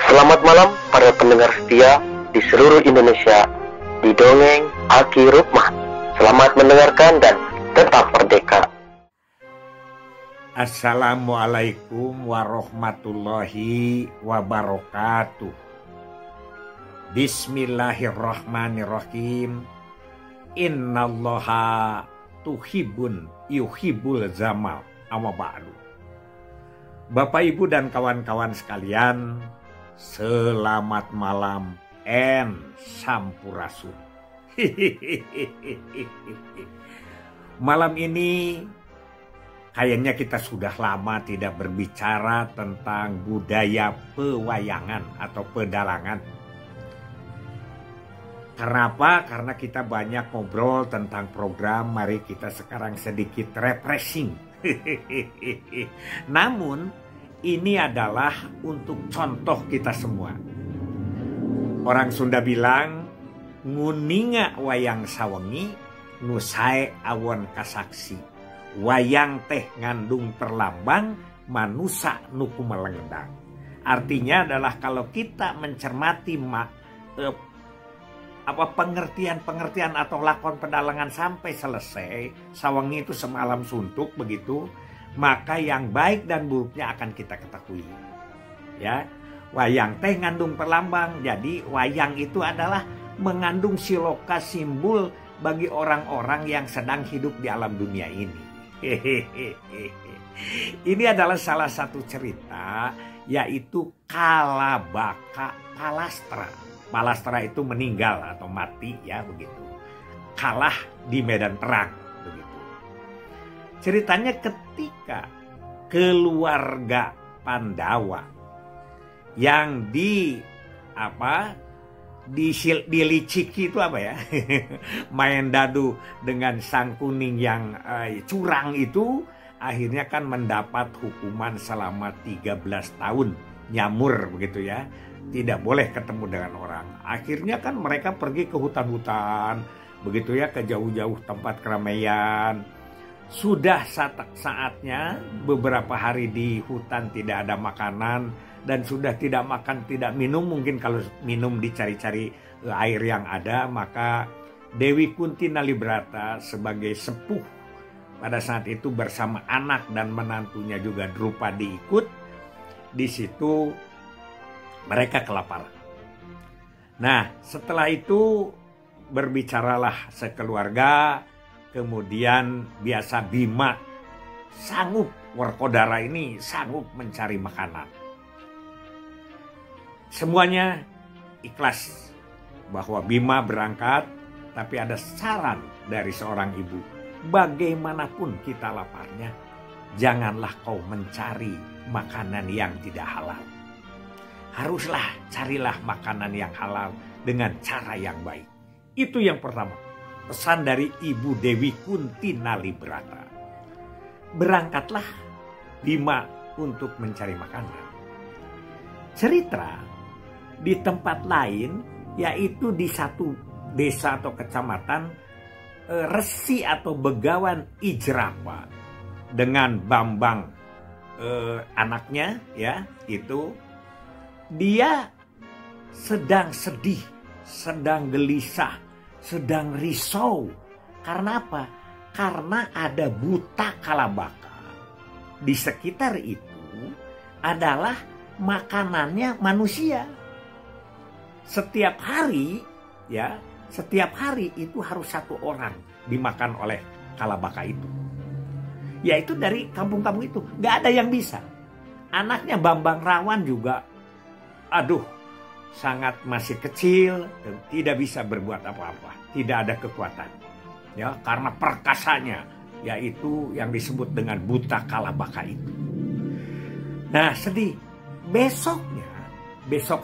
Selamat malam para pendengar setia di seluruh Indonesia di Dongeng Aki Rukmah. Selamat mendengarkan dan tetap merdeka. Assalamualaikum warahmatullahi wabarakatuh. Bismillahirrahmanirrahim. Innallaha yuhibbul zamal amma ba'du. Bapak Ibu dan kawan-kawan sekalian, selamat malam and sampurasun. Malam ini kayaknya kita sudah lama tidak berbicara tentang budaya pewayangan atau pedalangan. Kenapa? Karena kita banyak ngobrol tentang program, mari kita sekarang sedikit refreshing. Namun ini adalah untuk contoh kita semua. Orang Sunda bilang, nguninga wayang sawengi, nusae awon kasaksi. Wayang teh ngandung perlambang, manusa nuku melengdang. Artinya adalah kalau kita mencermati pengertian atau lakon pedalangan sampai selesai, sawengi itu semalam suntuk begitu, maka yang baik dan buruknya akan kita ketahui. Ya, wayang teh ngandung perlambang. Jadi wayang itu adalah mengandung siloka, simbol bagi orang-orang yang sedang hidup di alam dunia ini. Ini adalah salah satu cerita, yaitu Kalabaka Palastra. Palastra itu meninggal atau mati, ya begitu. Kalah di medan perang, begitu. Ceritanya ketika keluarga Pandawa yang diliciki itu apa ya? Main dadu dengan sang kuning yang curang itu, akhirnya kan mendapat hukuman selama 13 tahun nyamur begitu ya. Tidak boleh ketemu dengan orang. Akhirnya kan mereka pergi ke hutan-hutan begitu ya, ke jauh-jauh tempat keramaian. Sudah saatnya beberapa hari di hutan tidak ada makanan dan sudah tidak makan, tidak minum. Mungkin kalau minum dicari-cari air yang ada, maka Dewi Kunti Nalibrata sebagai sepuh pada saat itu bersama anak dan menantunya juga Drupadi ikut. Di situ mereka kelaparan. Nah, setelah itu berbicaralah sekeluarga. Kemudian biasa Bima sanggup, Werkodara ini sanggup mencari makanan. Semuanya ikhlas bahwa Bima berangkat, tapi ada saran dari seorang ibu. Bagaimanapun kita laparnya, janganlah kau mencari makanan yang tidak halal. Haruslah carilah makanan yang halal dengan cara yang baik. Itu yang pertama. Pesan dari Ibu Dewi Kunti Nalibrata. Berangkatlah Bima untuk mencari makanan. Cerita di tempat lain, yaitu di satu desa atau kecamatan, Resi atau Begawan Ijrapa dengan Bambang anaknya, ya itu dia sedang sedih, sedang gelisah, sedang risau. Karena apa? Karena ada buta kalabaka. Di sekitar itu adalah makanannya manusia. Setiap hari itu harus satu orang dimakan oleh kalabaka itu. Yaitu dari kampung-kampung itu. Gak ada yang bisa. Anaknya Bambang Rawan juga, sangat masih kecil dan tidak bisa berbuat apa-apa, tidak ada kekuatan, ya, karena perkasanya, yaitu yang disebut dengan buta kalabaka itu. Nah, sedih. Besok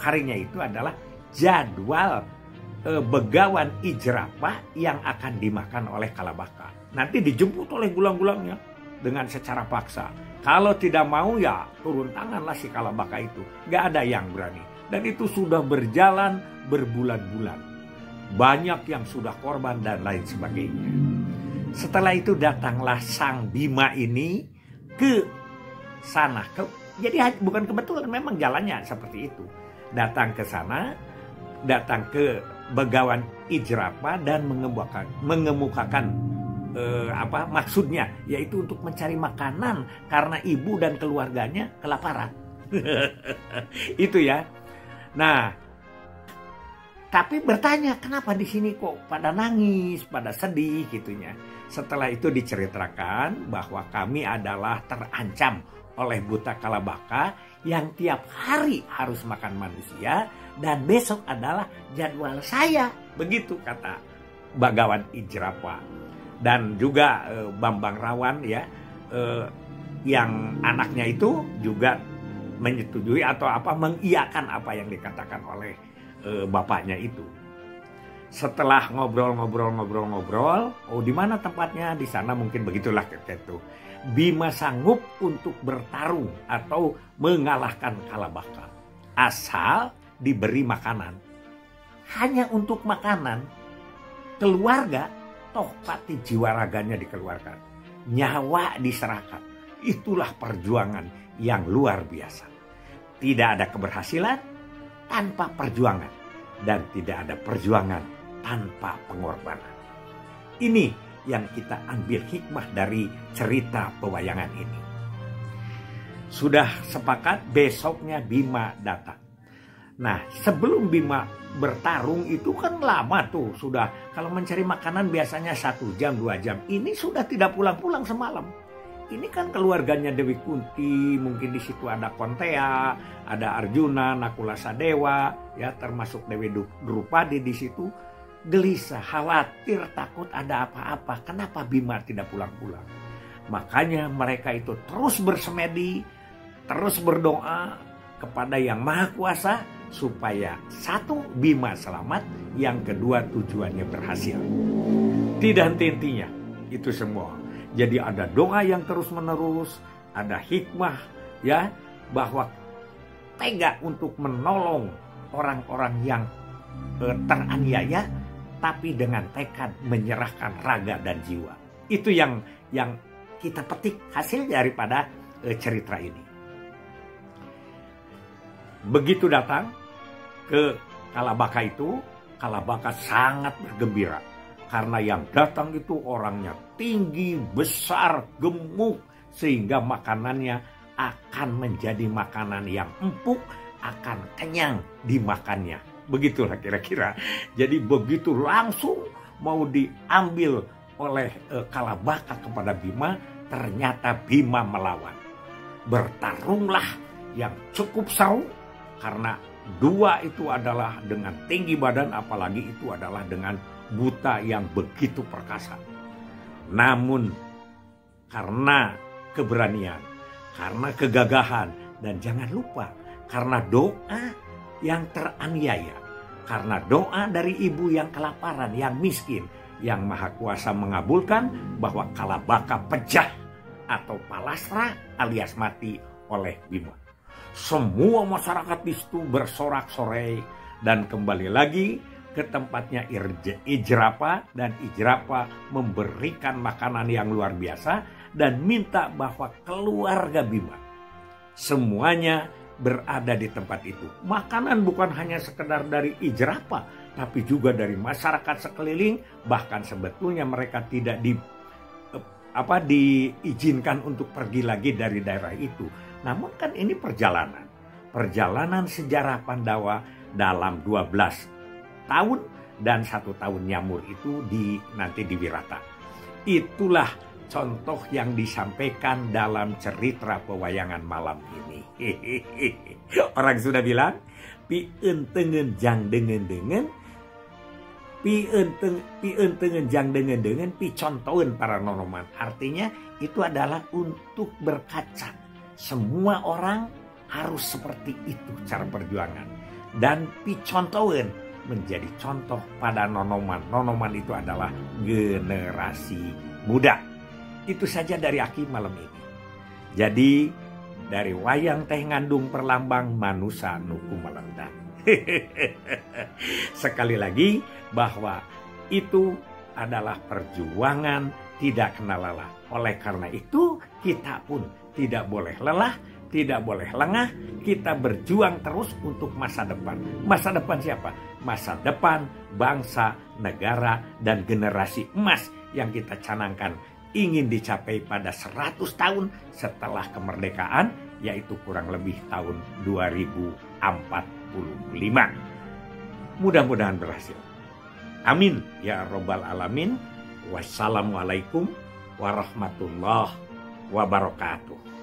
harinya itu adalah jadwal Begawan Ijrapa yang akan dimakan oleh kalabaka. Nanti dijemput oleh gulang-gulangnya dengan secara paksa. Kalau tidak mau, ya turun tanganlah si kalabaka itu. Gak ada yang berani. Dan itu sudah berjalan berbulan-bulan. Banyak yang sudah korban dan lain sebagainya. Setelah itu datanglah sang Bima ini ke sana, ke Jadi bukan kebetulan, memang jalannya seperti itu. Datang ke sana, datang ke Begawan Ijrapa dan mengemukakan maksudnya, yaitu untuk mencari makanan karena ibu dan keluarganya kelaparan. Itu ya. Nah, tapi bertanya, kenapa di sini kok pada nangis, pada sedih gitunya. Setelah itu diceritakan bahwa kami adalah terancam oleh buta kalabaka yang tiap hari harus makan manusia dan besok adalah jadwal saya. Begitu kata Begawan Ijrapa. Dan juga Bambang Rawan ya, yang anaknya itu juga menyetujui atau mengiyakan apa yang dikatakan oleh bapaknya itu. Setelah ngobrol, oh di mana tempatnya? Di sana mungkin begitulah gitu. Bima sanggup untuk bertarung atau mengalahkan kalabaka asal diberi makanan. Hanya untuk makanan, keluarga toh pati jiwa raganya dikeluarkan, nyawa diserahkan. Itulah perjuangan yang luar biasa. Tidak ada keberhasilan tanpa perjuangan, dan tidak ada perjuangan tanpa pengorbanan. Ini yang kita ambil hikmah dari cerita pewayangan ini. Sudah sepakat, besoknya Bima datang. Nah, sebelum Bima bertarung itu kan lama tuh. Sudah, kalau mencari makanan biasanya 1 jam, 2 jam. Ini sudah tidak pulang-pulang semalam. Ini kan keluarganya Dewi Kunti, mungkin di situ ada Kontea, ada Arjuna, Nakula Sadewa, ya termasuk Dewi Drupadi di situ. Gelisah, khawatir, takut ada apa-apa. Kenapa Bima tidak pulang-pulang? Makanya mereka itu terus bersemedi, terus berdoa kepada Yang Maha Kuasa supaya satu, Bima selamat, yang kedua tujuannya berhasil. Tidak henti-hentinya itu semua. Jadi ada doa yang terus-menerus, ada hikmah ya, bahwa tega untuk menolong orang-orang yang teraniaya, tapi dengan tekad menyerahkan raga dan jiwa. Itu yang kita petik hasil daripada cerita ini. Begitu datang ke kalabaka itu, kalabaka sangat bergembira. Karena yang datang itu orangnya tinggi, besar, gemuk, sehingga makanannya akan menjadi makanan yang empuk, akan kenyang dimakannya. Begitulah kira-kira. Jadi begitu langsung mau diambil oleh kalabaka kepada Bima, ternyata Bima melawan. Bertarunglah yang cukup seru, karena dua itu adalah dengan tinggi badan, apalagi itu adalah dengan buta yang begitu perkasa. Namun karena keberanian, karena kegagahan, dan jangan lupa karena doa yang teraniaya, karena doa dari ibu yang kelaparan, yang miskin, Yang Maha Kuasa mengabulkan bahwa kalabaka pecah atau palasra alias mati oleh Bima. Semua masyarakat di situ bersorak-sorai dan kembali lagi ke tempatnya Ijrapa, dan Ijrapa memberikan makanan yang luar biasa dan minta bahwa keluarga Bima semuanya berada di tempat itu. Makanan bukan hanya sekedar dari Ijrapa, tapi juga dari masyarakat sekeliling. Bahkan sebetulnya mereka tidak diizinkan untuk pergi lagi dari daerah itu. Namun kan ini perjalanan sejarah Pandawa dalam 12 tahun dan 1 tahun nyamur itu nanti di Wirata. Itulah contoh yang disampaikan dalam cerita pewayangan malam ini. Orang sudah bilang, pi entengen jang dengan pi entengen jang dengan pi contohin para nonoman. Artinya itu adalah untuk berkaca. Semua orang harus seperti itu cara perjuangan. Dan pi contohin menjadi contoh pada nonoman. Nonoman itu adalah generasi muda. Itu saja dari Aki malam ini. Jadi dari wayang teh ngandung perlambang manusia nuku melendang. Sekali lagi bahwa itu adalah perjuangan tidak kenal lelah. Oleh karena itu kita pun tidak boleh lelah tidak boleh lengah, kita berjuang terus untuk masa depan. Masa depan siapa? Masa depan bangsa, negara, dan generasi emas yang kita canangkan ingin dicapai pada 100 tahun setelah kemerdekaan, yaitu kurang lebih tahun 2045. Mudah-mudahan berhasil. Amin ya Rabbal Alamin. Wassalamualaikum warahmatullahi wabarakatuh.